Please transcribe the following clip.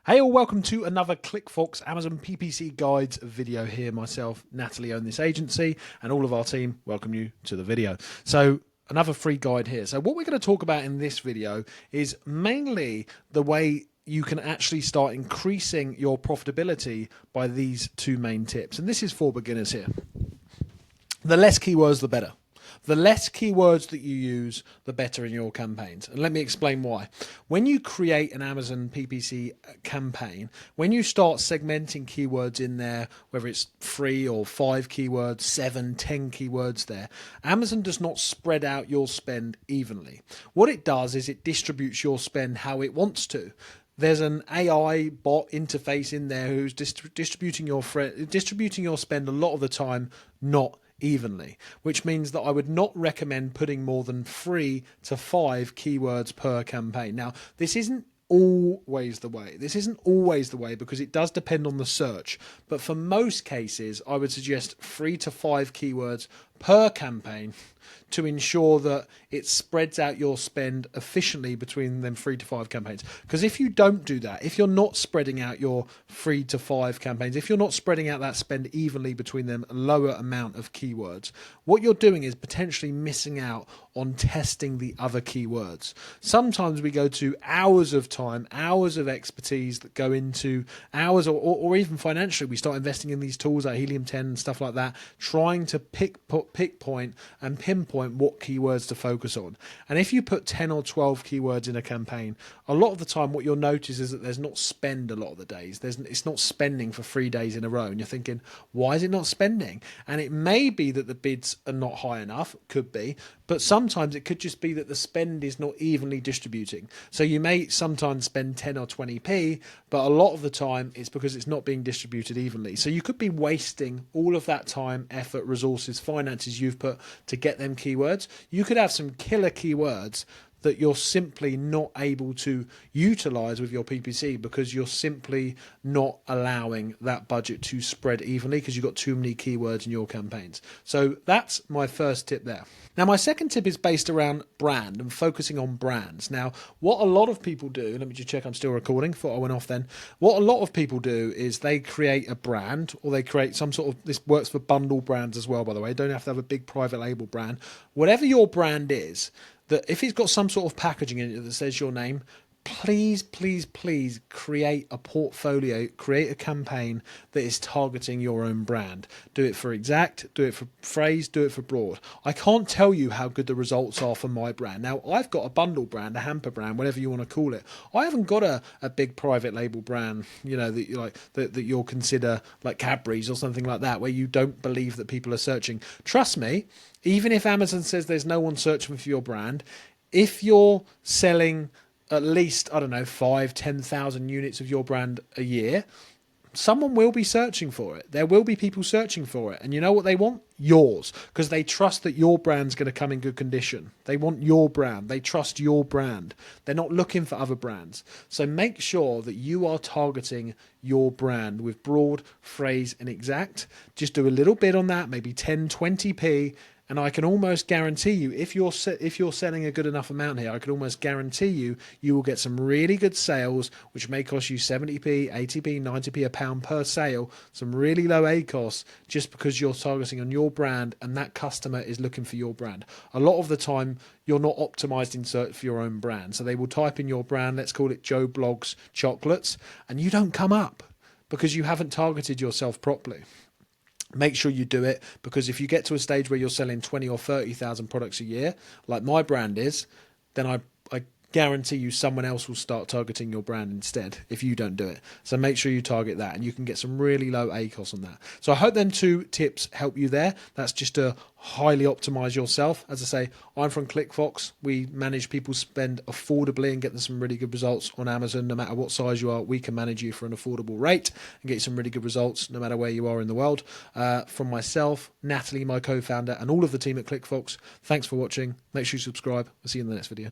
Hey all, welcome to another ClickFox Amazon PPC Guides video here. Myself, Natalie, own this agency, and all of our team welcome you to the video. So another free guide here. So what we're going to talk about in this video is mainly the way you can actually start increasing your profitability by these two main tips. And this is for beginners here. The less keywords, the better. The less keywords that you use, the better in your campaigns. And let me explain why. When you create an Amazon PPC campaign, when you start segmenting keywords in there, whether it's 3 or 5 keywords, 7, 10 keywords there, Amazon does not spread out your spend evenly. What it does is it distributes your spend how it wants to. There's an AI bot interface in there who's distributing your spend a lot of the time, not evenly, which means that I would not recommend putting more than 3 to 5 keywords per campaign. Now, this isn't always the way. This isn't always the way because it does depend on the search. But for most cases, I would suggest 3 to 5 keywords per campaign to ensure that it spreads out your spend efficiently between them 3 to 5 campaigns. Because if you don't do that, if you're not spreading out your 3 to 5 campaigns, if you're not spreading out that spend evenly between them a lower amount of keywords, what you're doing is potentially missing out on testing the other keywords. Sometimes we go to hours of time, hours of expertise that go into hours or even financially, we start investing in these tools like Helium 10 and stuff like that, trying to pick point and pinpoint what keywords to focus on. And if you put 10 or 12 keywords in a campaign, a lot of the time what you'll notice is that there's not spend a lot of the days. It's not spending for 3 days in a row. And you're thinking, why is it not spending? And it may be that the bids are not high enough, could be, but sometimes it could just be that the spend is not evenly distributing. So you may sometimes spend 10 or 20p, but a lot of the time it's because it's not being distributed evenly. So you could be wasting all of that time, effort, resources, finances you've put to get them keywords. You could have some killer keywords that you're simply not able to utilize with your PPC because you're simply not allowing that budget to spread evenly because you've got too many keywords in your campaigns. So that's my first tip there. Now, my second tip is based around brand and focusing on brands. Now, what a lot of people do, let me just check I'm still recording, thought I went off then. What a lot of people do is they create a brand or they create some sort of, this works for bundle brands as well, by the way, don't have to have a big private label brand. Whatever your brand is, that if it's got some sort of packaging in it that says your name, please create a portfolio, create a campaign that is targeting your own brand. Do it for Exact, do it for Phrase, do it for Broad. I can't tell you how good the results are for my brand. Now, I've got a bundle brand, a hamper brand, whatever you want to call it. I haven't got a big private label brand, you know, that you like that you'll consider like Cadbury's or something like that, where you don't believe that people are searching. Trust me, even if Amazon says there's no one searching for your brand, if you're selling at least, I don't know, 5,000-10,000 units of your brand a year, someone will be searching for it. There will be people searching for it. And you know what they want? Yours. Because they trust that your brand's going to come in good condition. They want your brand. They trust your brand. They're not looking for other brands. So make sure that you are targeting your brand with Broad, Phrase, and Exact. Just do a little bit on that, maybe 10, 20p. And I can almost guarantee you, if you're selling a good enough amount here, I can almost guarantee you will get some really good sales, which may cost you 70p, 80p, 90p a pound per sale, some really low ACOS, just because you're targeting on your brand and that customer is looking for your brand. A lot of the time, you're not optimized in search for your own brand. So they will type in your brand, let's call it Joe Bloggs Chocolates, and you don't come up because you haven't targeted yourself properly. Make sure you do it, because if you get to a stage where you're selling 20 or 30,000 products a year, like my brand is, then I guarantee you someone else will start targeting your brand instead if you don't do it. So make sure you target that, and you can get some really low ACOS on that. So I hope them 2 tips help you there. That's just to highly optimize yourself. As I say, I'm from ClickFox. We manage people's spend affordably and get them some really good results on Amazon. No matter what size you are, we can manage you for an affordable rate and get you some really good results no matter where you are in the world. From myself, Natalie, my co-founder, and all of the team at ClickFox, thanks for watching. Make sure you subscribe. I'll see you in the next video.